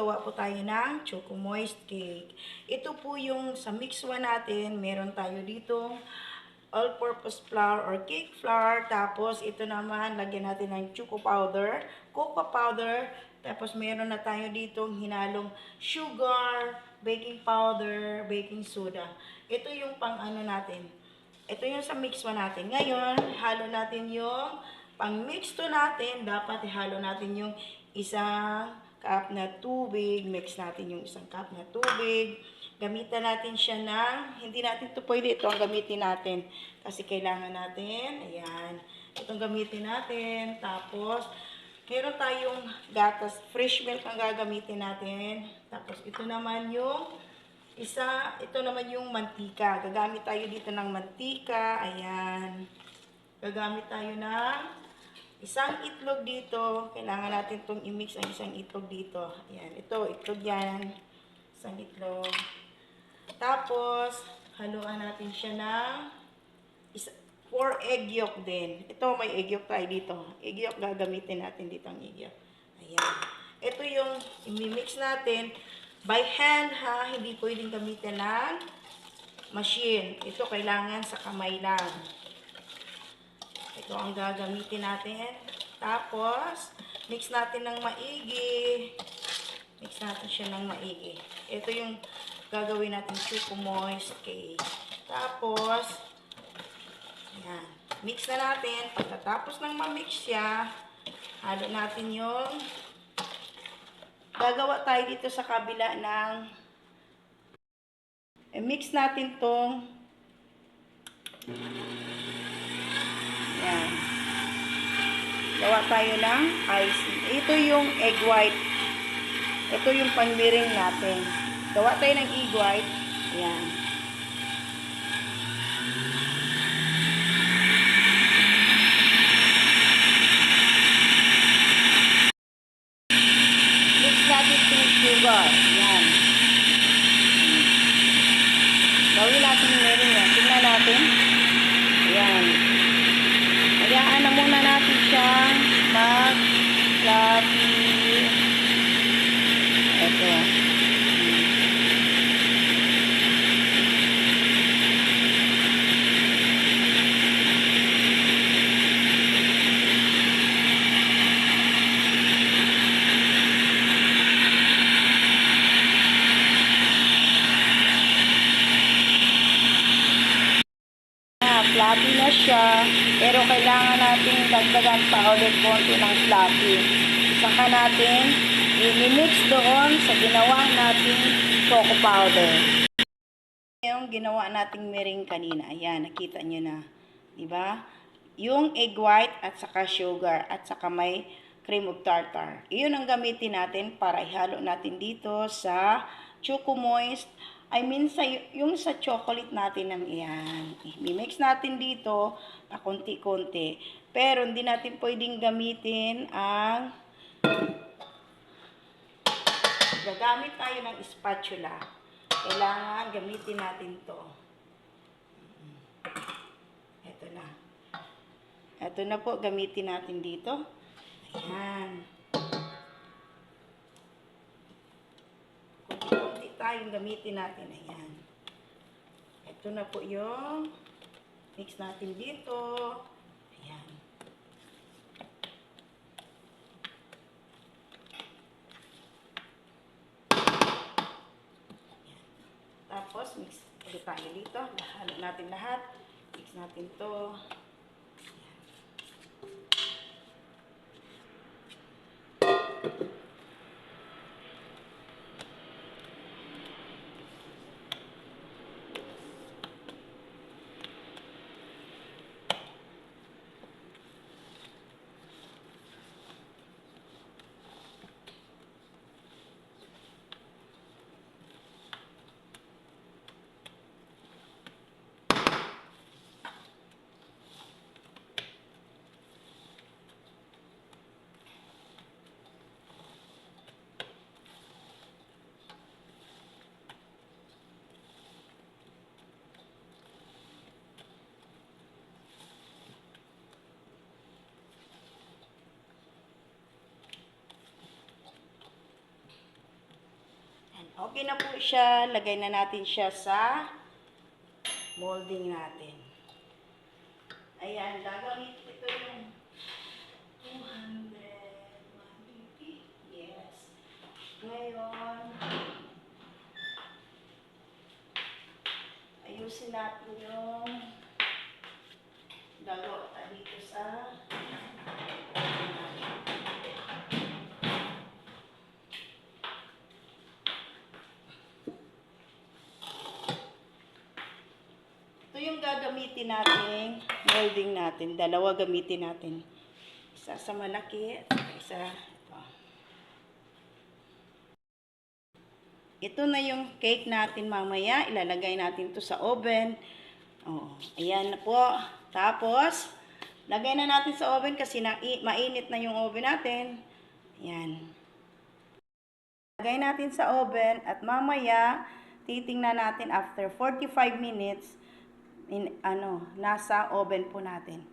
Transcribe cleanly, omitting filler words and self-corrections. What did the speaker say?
gawa po tayo ng Choco Moist Cake. Ito po yung sa mix 1 natin. Meron tayo dito all-purpose flour or cake flour. Tapos ito naman, lagyan natin ng choco powder, cocoa powder. Tapos meron na tayo dito hinalong sugar, baking powder, baking soda. Ito yung pang ano natin. Ito yung sa mix 1 natin. Ngayon, halo natin yung pang mix 2 natin. Dapat ihalo natin yung isang cup na tubig. Mix natin yung isang cup na tubig. Gamitan natin siya ng, hindi natin ito pwede, ito ang gamitin natin. Kasi kailangan natin, ayan, itong gamitin natin. Tapos, meron tayong gatas, fresh milk ang gagamitin natin. Tapos, ito naman yung ito naman yung mantika. Gagamit tayo dito ng mantika. Ayan. Gagamit tayo ng isang itlog dito. Kailangan natin itong i-mix ang isang itlog dito. Ayan. Ito, itlog yan. Isang itlog. Tapos, haluan natin siya ng 4 egg yolk din. Ito, may egg yolk tayo dito. Egg yolk gagamitin natin dito ang egg yolk. Ayan. Ito yung i-mix natin. By hand ha, hindi pwedeng gamitin ng machine. Ito kailangan sa kamay lang. Ito ang gagamitin natin. Tapos, mix natin ng maigi. Mix natin siya ng maigi. Ito yung gagawin natin Choco Moist Cake. Tapos, ayan. Mix na natin. Pagkatapos ng ma-mix siya, halo natin yung gagawa tayo dito sa kabila ng mix natin tong yan. Gawa tayo ng icing. Ito yung egg white. Ito yung panmiring natin. Gawa tayo ng egg white. Yan. Sugar. Yan. Gawin natin yung meron yan. Tingnan natin. Yan. Hayaan na muna natin siyang mag-fluffy. Ito. Fluffy na siya, pero kailangan natin dagdagan pa ulit konti ng fluffy. Saka natin i-mix doon sa ginawa nating cocoa powder. Yung ginawa nating meringue kanina, ayan, nakita nyo na. Diba? Yung egg white at saka sugar at saka may cream of tartar. Iyon ang gamitin natin para ihalo natin dito sa Choco Moist. I mean, yung sa chocolate natin ng iyan. I-mix natin dito pa konti-konti. Pero hindi natin pwedeng gamitin ang gagamit tayo ng spatula. Kailangan gamitin natin to. Ito na. Ito na po, gamitin natin dito. Ayan. Tayong gamitin natin. Ayan. Ito na po yung mix natin dito. Ayan. Ayan. Tapos, mix ulit tayo dito. Halo natin lahat. Mix natin to. Okay na po siya. Lagay na natin siya sa molding natin. Ayan, gagawin ito yung 200, 150. Yes. Ngayon, ayusin natin yung gagawa dito sa ito yung gagamitin natin, molding natin. Dalawa gamitin natin. Isa sa malaki at isa ito. Ito na yung cake natin mamaya. Ilalagay natin to sa oven. Oh, ayan na po. Tapos, lagay na natin sa oven kasi mainit na yung oven natin. Ayan. Lagay natin sa oven at mamaya titingnan natin after 45 minutes nasa oven po natin.